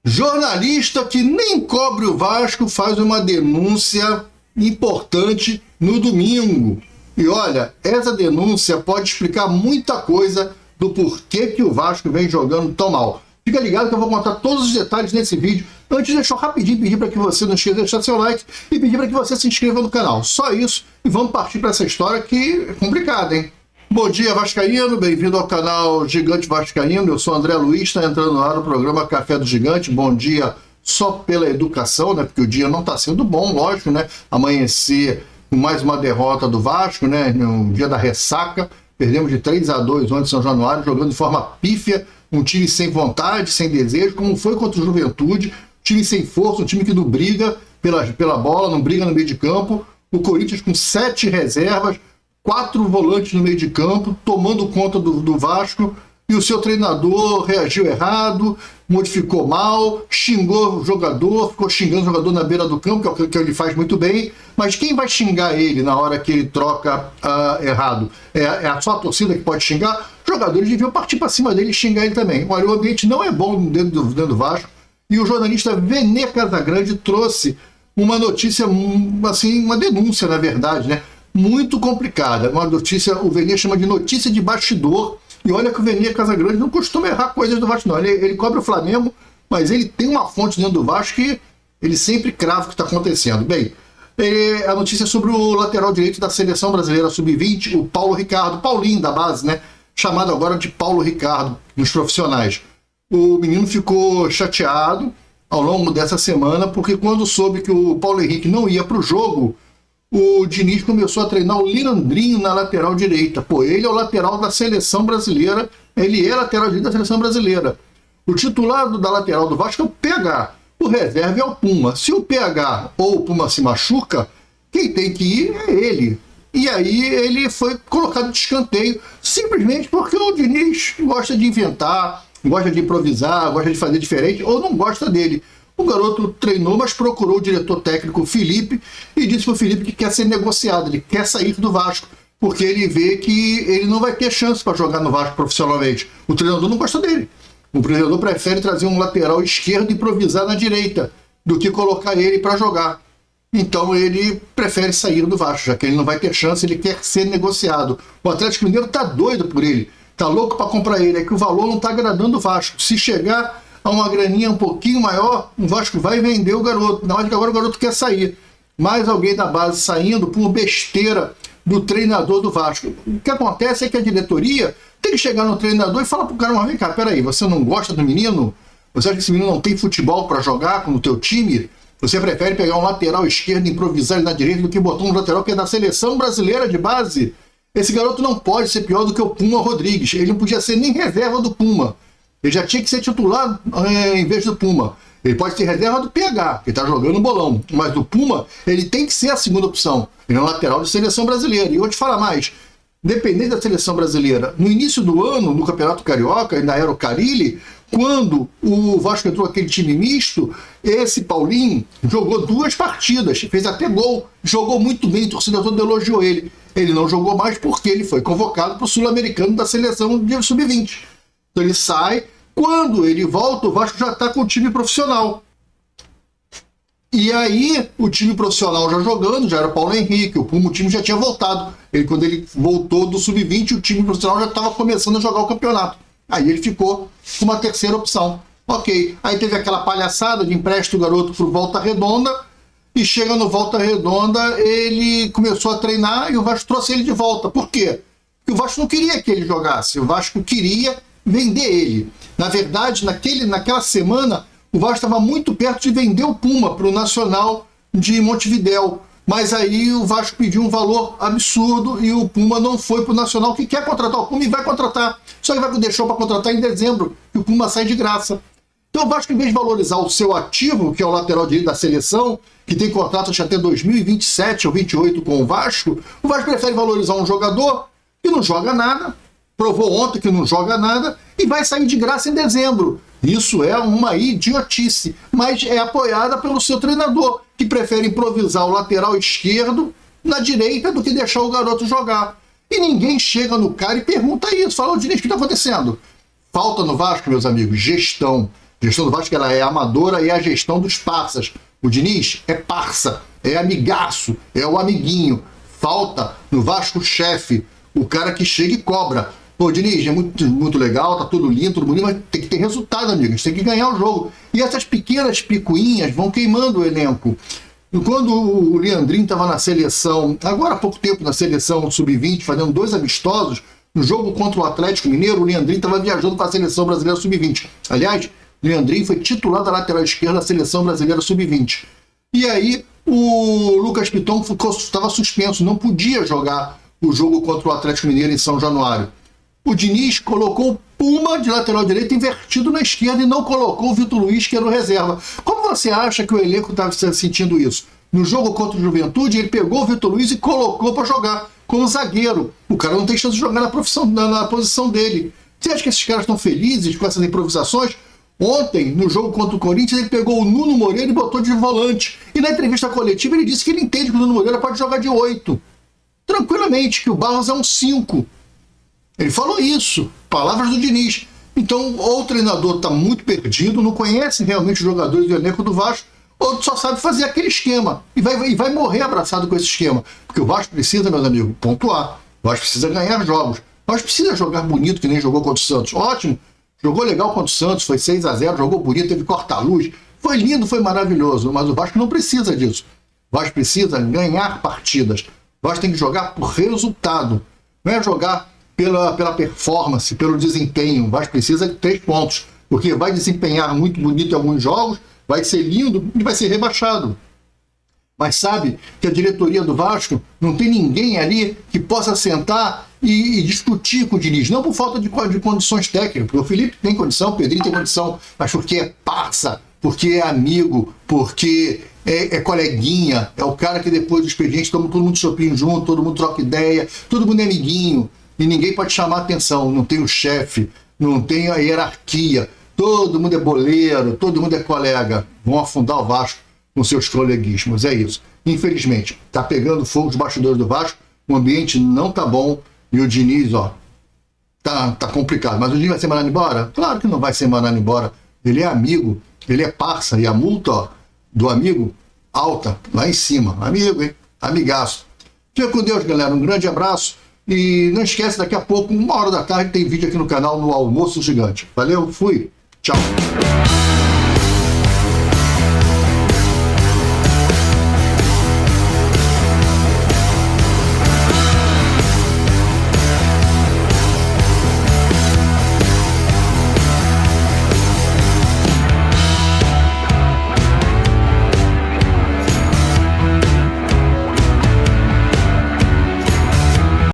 Jornalista que nem cobre o Vasco faz uma denúncia importante no domingo. E olha, essa denúncia pode explicar muita coisa do porquê que o Vasco vem jogando tão mal. Fica ligado que eu vou contar todos os detalhes nesse vídeo. Antes, deixa eu rapidinho pedir para que você não esqueça de deixar seu like e pedir para que você se inscreva no canal. Só isso, e vamos partir para essa história que é complicada, hein? Bom dia, vascaíno, bem-vindo ao canal Gigante Vascaíno. Eu sou André Luiz, está entrando no ar o programa Café do Gigante. Bom dia só pela educação, né? Porque o dia não está sendo bom, lógico, né? Amanhecer com mais uma derrota do Vasco, né? No dia da ressaca, perdemos de 3-2 ontem em São Januário, jogando de forma pífia, um time sem vontade, sem desejo, como foi contra o Juventude, time sem força, um time que não briga pela bola, não briga no meio de campo. O Corinthians com 7 reservas, 4 volantes no meio de campo, tomando conta do Vasco, e o seu treinador reagiu errado, modificou mal, xingou o jogador, ficou xingando o jogador na beira do campo, que é o que ele faz muito bem, mas quem vai xingar ele na hora que ele troca errado? É só a torcida que pode xingar? Os jogadores deviam partir para cima dele e xingar ele também. Olha, o ambiente não é bom dentro do Vasco, e o jornalista Vene Casagrande trouxe uma notícia, assim, uma denúncia, na verdade, né? Muito complicada. Uma notícia, o Vene chama de notícia de bastidor. E olha que o Vene Casagrande não costuma errar coisas do Vasco, não. Ele cobre o Flamengo, mas ele tem uma fonte dentro do Vasco que ele sempre crava o que está acontecendo. Bem, a notícia é sobre o lateral direito da Seleção Brasileira Sub-20, o Paulo Ricardo, Paulinho da base, né? Chamado agora de Paulo Ricardo, nos profissionais. O menino ficou chateado ao longo dessa semana, porque quando soube que o Paulo Henrique não ia para o jogo, o Diniz começou a treinar o Leandrinho na lateral direita. Pô, ele é o lateral da Seleção Brasileira, ele é lateral direito da Seleção Brasileira. O titular da lateral do Vasco é o PH, o reserva é o Puma. Se o PH ou o Puma se machuca, quem tem que ir é ele. E aí ele foi colocado de escanteio, simplesmente porque o Diniz gosta de inventar, gosta de improvisar, gosta de fazer diferente, ou não gosta dele. O garoto treinou, mas procurou o diretor técnico Felipe e disse para o Felipe que quer ser negociado, ele quer sair do Vasco, porque ele vê que ele não vai ter chance para jogar no Vasco profissionalmente. O treinador não gosta dele. O treinador prefere trazer um lateral esquerdo e improvisar na direita do que colocar ele para jogar. Então ele prefere sair do Vasco, já que ele não vai ter chance, ele quer ser negociado. O Atlético Mineiro está doido por ele, está louco para comprar ele, é que o valor não está agradando o Vasco. Se chegar a uma graninha um pouquinho maior, o Vasco vai vender o garoto. Na hora que agora o garoto quer sair. Mais alguém da base saindo por besteira do treinador do Vasco. O que acontece é que a diretoria tem que chegar no treinador e falar pro cara, mas vem cá, peraí, você não gosta do menino? Você acha que esse menino não tem futebol para jogar no teu time? Você prefere pegar um lateral esquerdo e improvisar ele na direita do que botar um lateral que é da Seleção Brasileira de base? Esse garoto não pode ser pior do que o Puma Rodrigues. Ele não podia ser nem reserva do Puma. Ele já tinha que ser titular em vez do Puma. Ele pode ser reserva do PH, que está jogando no bolão. Mas do Puma, ele tem que ser a segunda opção. Ele é um lateral de Seleção Brasileira. E eu vou te falar mais. Dependendo da Seleção Brasileira, no início do ano, no Campeonato Carioca, ainda era o Carille, quando o Vasco entrou aquele time misto, esse Paulinho jogou 2 partidas, fez até gol, jogou muito bem, o torcedor todo elogiou ele. Ele não jogou mais porque ele foi convocado para o Sul-Americano da Seleção de Sub-20. Então ele sai. Quando ele volta, o Vasco já está com o time profissional. E aí, o time profissional já jogando, já era o Paulo Henrique, o time já tinha voltado. Quando ele voltou do Sub-20, o time profissional já estava começando a jogar o campeonato. Aí ele ficou com uma terceira opção. Ok. Aí teve aquela palhaçada de empréstimo do garoto para o Volta Redonda, e chega no Volta Redonda, ele começou a treinar e o Vasco trouxe ele de volta. Por quê? Porque o Vasco não queria que ele jogasse, o Vasco queria vender ele. Na verdade, naquela semana, o Vasco estava muito perto de vender o Puma para o Nacional de Montevidéu. Mas aí o Vasco pediu um valor absurdo e o Puma não foi para o Nacional, que quer contratar o Puma e vai contratar. Só que vai deixar para contratar em dezembro, que o Puma sai de graça. Então o Vasco, em vez de valorizar o seu ativo, que é o lateral direito da seleção, que tem contrato até 2027 ou 2028 com o Vasco prefere valorizar um jogador que não joga nada, provou ontem que não joga nada, e vai sair de graça em dezembro. Isso é uma idiotice, mas é apoiada pelo seu treinador, que prefere improvisar o lateral esquerdo na direita do que deixar o garoto jogar. E ninguém chega no cara e pergunta isso. Fala, o Diniz, o que está acontecendo? Falta no Vasco, meus amigos, gestão. A gestão do Vasco ela é amadora e é a gestão dos parças. O Diniz é parça, é amigaço, é o amiguinho. Falta no Vasco o chefe, o cara que chega e cobra. Pô, Diniz, é muito legal, tá tudo lindo, tudo bonito, mas tem que ter resultado, amigo. A gente tem que ganhar o jogo. E essas pequenas picuinhas vão queimando o elenco. E quando o Leandrinho estava na seleção, agora há pouco tempo na seleção sub-20, fazendo 2 amistosos, no jogo contra o Atlético Mineiro, o Leandrinho estava viajando para a seleção brasileira sub-20. Aliás, o Leandrinho foi titular da lateral esquerda da seleção brasileira sub-20. E aí o Lucas Piton estava suspenso, não podia jogar o jogo contra o Atlético Mineiro em São Januário. O Diniz colocou o Puma de lateral direito invertido na esquerda e não colocou o Vitor Luiz, que era o reserva. Como você acha que o elenco estava sentindo isso? No jogo contra o Juventude, ele pegou o Vitor Luiz e colocou para jogar como zagueiro. O cara não tem chance de jogar na posição dele. Você acha que esses caras estão felizes com essas improvisações? Ontem, no jogo contra o Corinthians, ele pegou o Nuno Moreira e botou de volante. E na entrevista coletiva ele disse que ele entende que o Nuno Moreira pode jogar de 8. Tranquilamente, que o Barros é um 5. Ele falou isso, palavras do Diniz. Então, ou o treinador está muito perdido, não conhece realmente os jogadores do elenco do Vasco, ou só sabe fazer aquele esquema. E vai morrer abraçado com esse esquema. Porque o Vasco precisa, meus amigos, pontuar. O Vasco precisa ganhar jogos. O Vasco precisa jogar bonito, que nem jogou contra o Santos. Ótimo, jogou legal contra o Santos, foi 6-0, jogou bonito, teve corta-luz. Foi lindo, foi maravilhoso, mas o Vasco não precisa disso. O Vasco precisa ganhar partidas. O Vasco tem que jogar por resultado. Não é jogar pela performance, pelo desempenho. O Vasco precisa de 3 pontos, porque vai desempenhar muito bonito em alguns jogos, vai ser lindo e vai ser rebaixado. Mas sabe que a diretoria do Vasco não tem ninguém ali que possa sentar e discutir com o Diniz, não por falta de condições técnicas, porque o Felipe tem condição, o Pedrinho tem condição, mas porque é parça, porque é amigo, porque é coleguinha, é o cara que depois do expediente todo mundo chopinho junto, todo mundo troca ideia, todo mundo é amiguinho. E ninguém pode chamar atenção, não tem o chefe, não tem a hierarquia, todo mundo é boleiro, todo mundo é colega. Vão afundar o Vasco com seus coleguismos, é isso. Infelizmente, tá pegando fogo os bastidores do Vasco, o ambiente não tá bom e o Diniz, tá complicado. Mas o Diniz vai ser mandado embora? Claro que não vai ser mandado embora. Ele é amigo, ele é parça, e a multa do amigo alta, lá em cima. Amigo, hein? Amigaço. Fica com Deus, galera. Um grande abraço. E não esquece, daqui a pouco, 1h da tarde, tem vídeo aqui no canal no Almoço Gigante. Valeu, fui. Tchau.